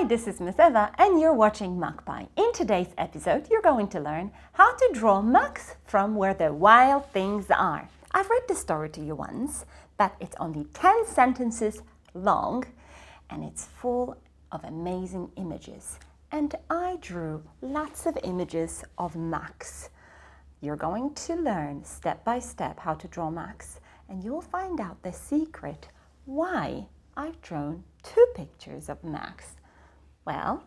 this is Miss Eva and you're watching Magpie. In today's episode, you're going to learn how to draw Max from Where the Wild Things Are. I've read this story to you once, but it's only 10 sentences long and it's full of amazing images. And I drew lots of images of Max. You're going to learn step by step how to draw Max, and you'll find out the secret why I've drawn 2 pictures of Max. Well,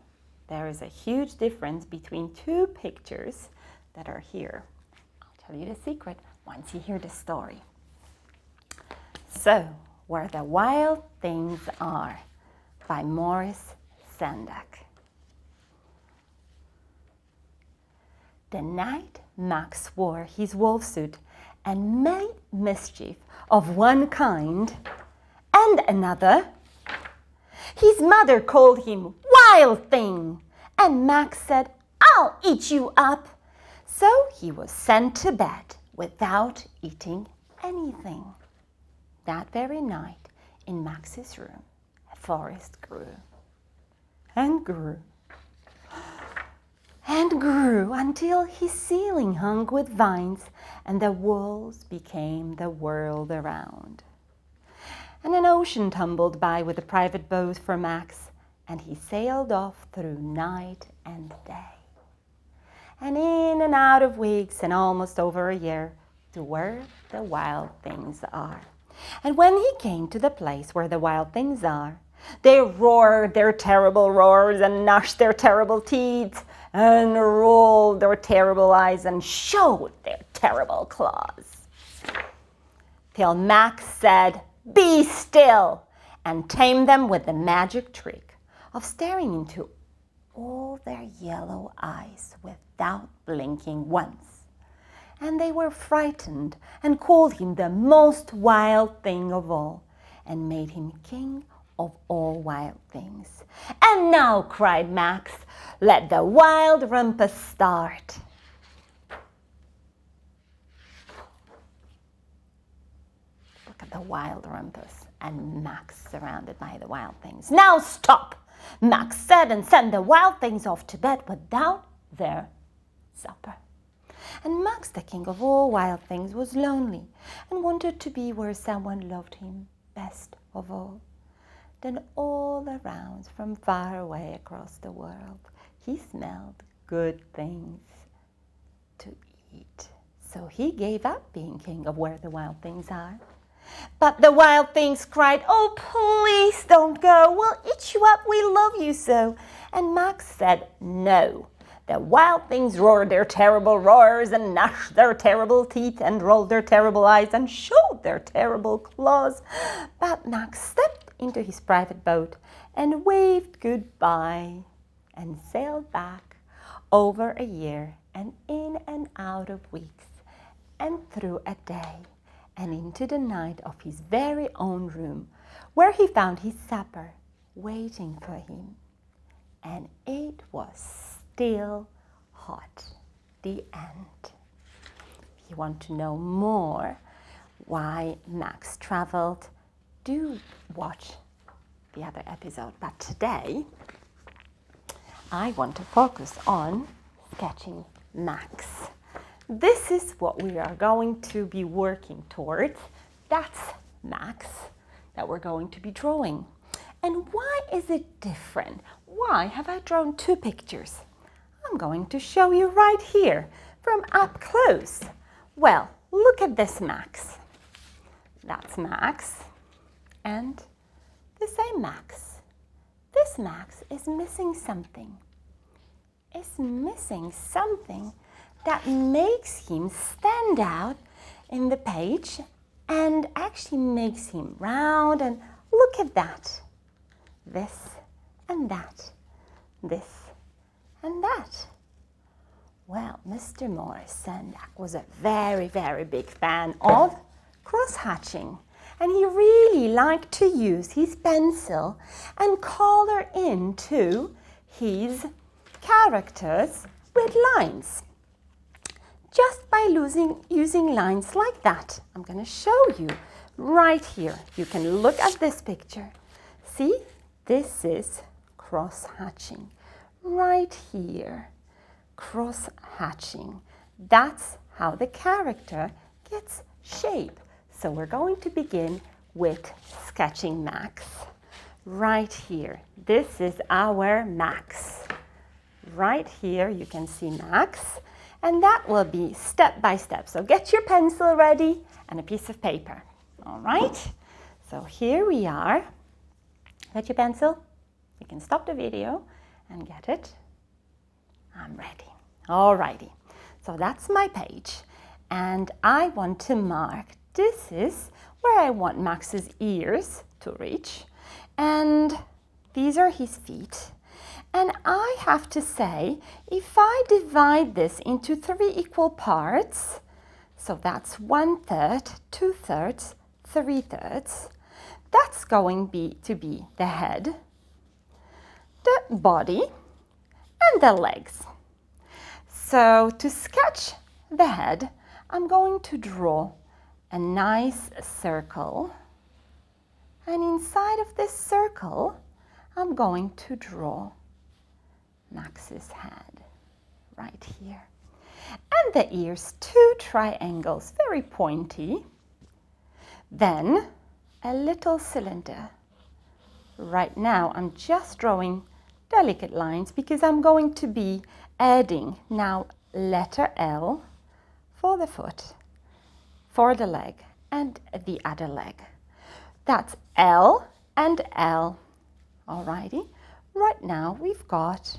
there is a huge difference between 2 pictures that are here. I'll tell you the secret once you hear the story. So, Where the Wild Things Are by Maurice Sendak. The night Max wore his wolf suit and made mischief of one kind and another, his mother called him Wild Thing, and Max said, "I'll eat you up." So he was sent to bed without eating anything. That very night, in Max's room, a forest grew and grew and grew until his ceiling hung with vines and the walls became the world around. And an ocean tumbled by with a private boat for Max, and he sailed off through night and day, and in and out of weeks and almost over a year to where the wild things are. And when he came to the place where the wild things are, they roared their terrible roars and gnashed their terrible teeth and rolled their terrible eyes and showed their terrible claws. Till Max said, "Be still," and tamed them with the magic trick of staring into all their yellow eyes without blinking once. And they were frightened and called him the most wild thing of all and made him king of all wild things. "And now," cried Max, "let the wild rumpus start." Look at the wild rumpus and Max surrounded by the wild things. "Now stop," Max said, and sent the wild things off to bed without their supper. And Max, the king of all wild things, was lonely and wanted to be where someone loved him best of all. Then all around, from far away across the world, he smelled good things to eat. So he gave up being king of where the wild things are. But the wild things cried, "Oh, please don't go. We'll eat you up. We love you so." And Max said, "No." The wild things roared their terrible roars and gnashed their terrible teeth and rolled their terrible eyes and showed their terrible claws. But Max stepped into his private boat and waved goodbye and sailed back over a year and in and out of weeks and through a day and into the night of his very own room, where he found his supper waiting for him. And it was still hot. The end. If you want to know more why Max traveled, do watch the other episode. But today, I want to focus on sketching Max. This is what we are going to be working towards. That's Max that we're going to be drawing. And why is it different? Why have I drawn 2 pictures? I'm going to show you right here from up close. Well, look at this Max. That's Max. And the same Max. This Max is missing something. Is missing something that makes him stand out in the page and actually makes him round. And look at that. This and that. This and that. Well, Mr. Maurice Sendak was a very, very big fan of crosshatching. And he really liked to use his pencil and color into his characters with lines. Just by using lines like that. I'm going to show you right here. You can look at this picture. See, this is cross-hatching. Right here, cross-hatching. That's how the character gets shape. So we're going to begin with sketching Max. Right here, this is our Max. Right here you can see Max, and that will be step by step. So get your pencil ready and a piece of paper. All right, so here we are. Get your pencil. You can stop the video and get it. I'm ready. All righty, so that's my page, and I want to mark, this is where I want Max's ears to reach, and these are his feet. And I have to say, if I divide this into 3 equal parts, so that's 1/3, 2/3, 3/3, that's going to be the head, the body, and the legs. So to sketch the head, I'm going to draw a nice circle. And inside of this circle, I'm going to draw Max's head right here. And the ears, 2 triangles, very pointy. Then a little cylinder. Right now I'm just drawing delicate lines because I'm going to be adding now letter L for the foot, for the leg, and the other leg. That's L and L. Alrighty, right now we've got,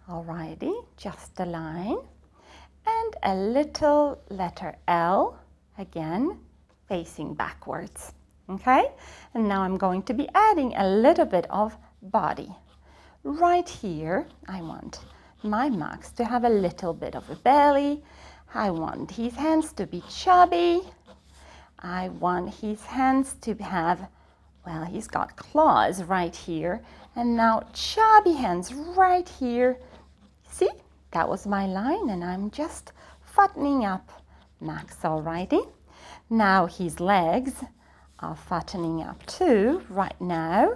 alrighty, just a line and a little letter L, again facing backwards. Okay, and now I'm going to be adding a little bit of body. Right here, I want my Max to have a little bit of a belly. I want his hands to be chubby. I want his hands to have, well, he's got claws right here, and now chubby hands right here. See, that was my line, and I'm just fattening up Max, alrighty. Now his legs are fattening up too right now.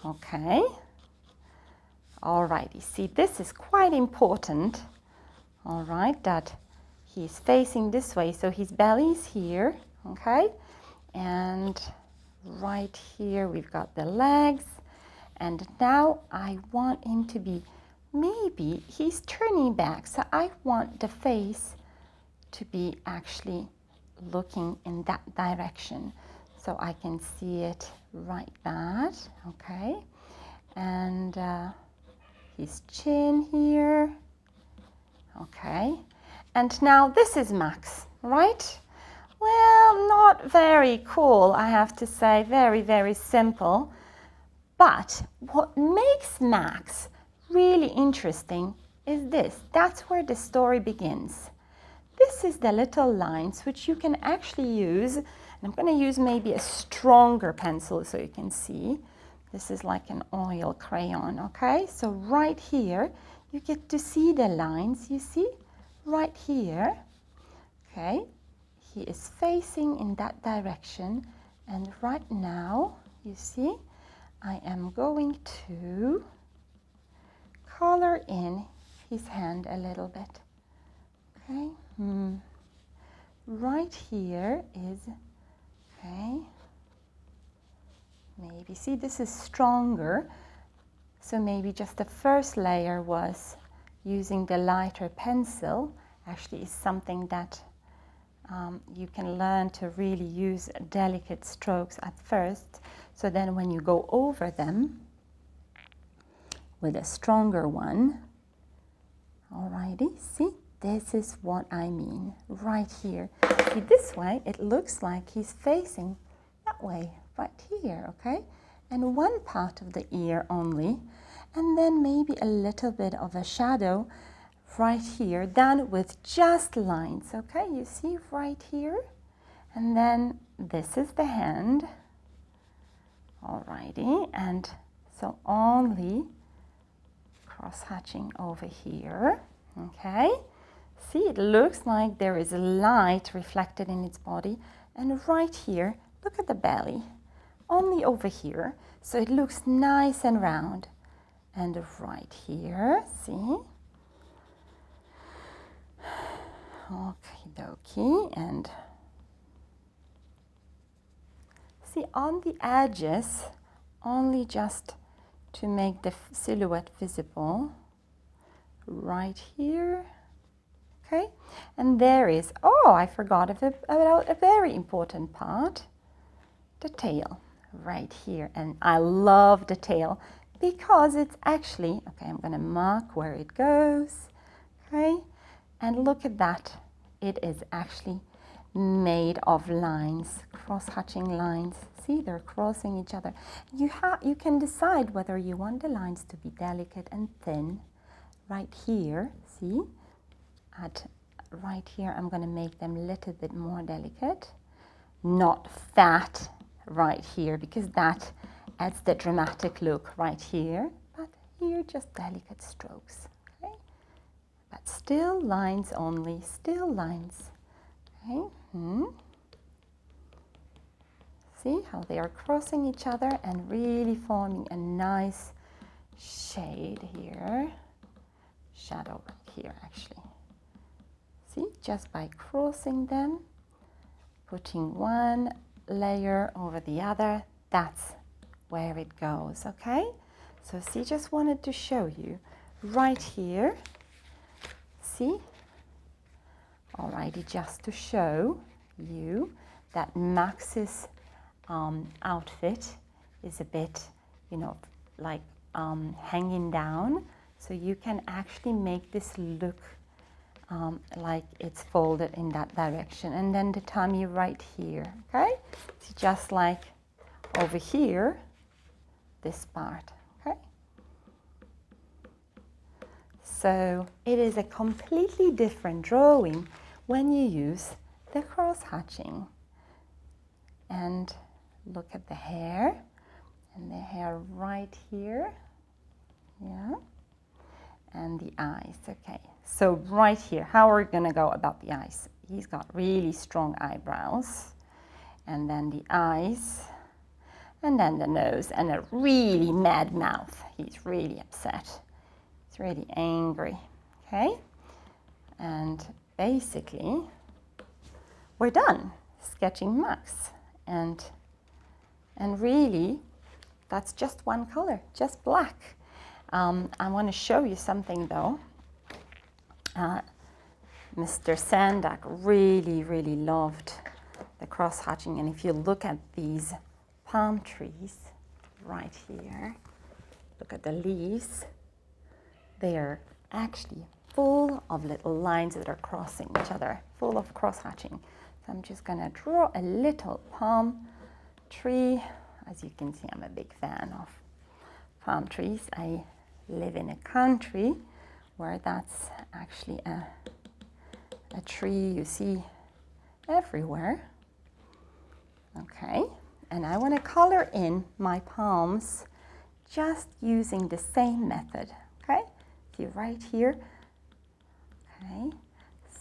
Okay. Alrighty, see, this is quite important. Alright, that he's facing this way, so his belly's here. Okay, and right here we've got the legs, and now I want him to be, maybe he's turning back, so I want the face to be actually looking in that direction, so I can see it right that. Okay, and his chin here. Okay, and now this is Max, right? Well, not very cool, I have to say, very, very simple. But what makes Max really interesting is this. That's where the story begins. This is the little lines which you can actually use, and I'm going to use maybe a stronger pencil so you can see. This is like an oil crayon, okay? So right here, you get to see the lines, you see? Right here, okay? He is facing in that direction, and right now, you see, I am going to color in his hand a little bit. Okay, right here is, okay, maybe, see, this is stronger, so maybe just the first layer was using the lighter pencil, actually is something that you can learn to really use delicate strokes at first, so then when you go over them with a stronger one, alrighty, see, this is what I mean, right here. See, this way, it looks like he's facing that way, right here, okay? And one part of the ear only, and then maybe a little bit of a shadow right here, done with just lines, okay? You see right here? And then this is the hand, alrighty, and so only cross-hatching over here, okay? See, it looks like there is light reflected in its body, and right here, look at the belly. only over here, so it looks nice and round. And right here, see? Okie dokie, and see on the edges, only just to make the silhouette visible, right here. Okay, and there is, oh, I forgot about a very important part, the tail, right here. And I love the tail because it's actually, okay, I'm gonna mark where it goes, okay? And look at that, it is actually made of lines, cross-hatching lines. See, they're crossing each other. You can decide whether you want the lines to be delicate and thin. Right here, see? Right here, I'm going to make them a little bit more delicate, not fat right here, because that adds the dramatic look right here, but here just delicate strokes, okay? But still lines only, still lines, okay? See how they are crossing each other and really forming a nice shade here, shadow right here actually. See, just by crossing them, putting one layer over the other, that's where it goes, okay? So see, just wanted to show you right here, see? Alrighty, just to show you that Max's outfit is a bit, you know, like hanging down. So you can actually make this look like it's folded in that direction, and then the tummy right here, okay? It's just like over here, this part, okay? So it is a completely different drawing when you use the cross-hatching. And look at the hair, and the hair right here, yeah, and the eyes, okay? So right here, how are we gonna go about the eyes? He's got really strong eyebrows, and then the eyes, and then the nose, and a really mad mouth. He's really upset. He's really angry, okay? And basically, we're done sketching Max. And really, that's just one color, just black. I want to show you something though. Mr. Sendak really, really loved the cross-hatching. And if you look at these palm trees right here, look at the leaves, they are actually full of little lines that are crossing each other, full of cross-hatching. So I'm just going to draw a little palm tree. As you can see, I'm a big fan of palm trees. I live in a country where that's actually a tree you see everywhere. Okay, and I want to color in my palms just using the same method. Okay, see right here. Okay,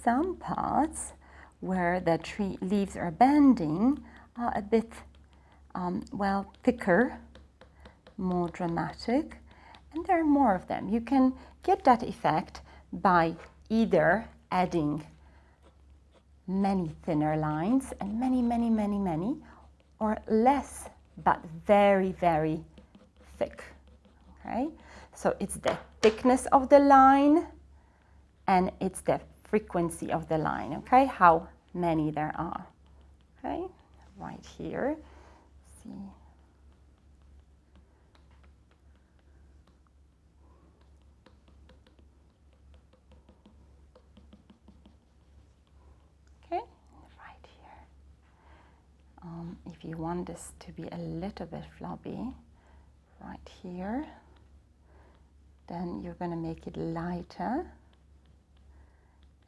some parts where the tree leaves are bending are a bit well, thicker, more dramatic, and there are more of them. You can get that effect by either adding many thinner lines and many, or less but very, very thick, okay? So it's the thickness of the line and it's the frequency of the line, okay? How many there are, okay? Right here, see. Okay, right here. If you want this to be a little bit floppy, right here, then you're going to make it lighter.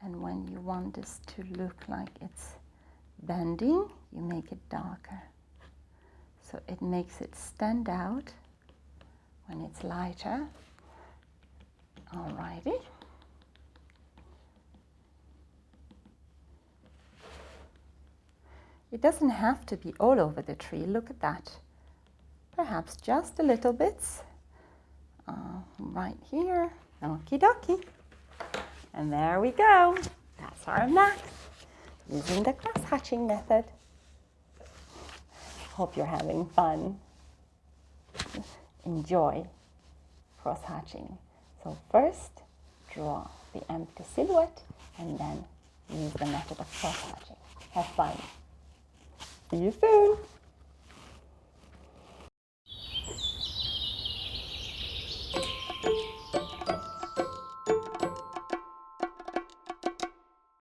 And when you want this to look like it's bending, you make it darker. So it makes it stand out when it's lighter. Alrighty. It doesn't have to be all over the tree. Look at that. perhaps just a little bit right here. Okie dokie. And there we go. That's our max using the cross-hatching method. Hope you're having fun. Enjoy cross-hatching. So first, draw the empty silhouette and then use the method of cross-hatching. Have fun. See you soon.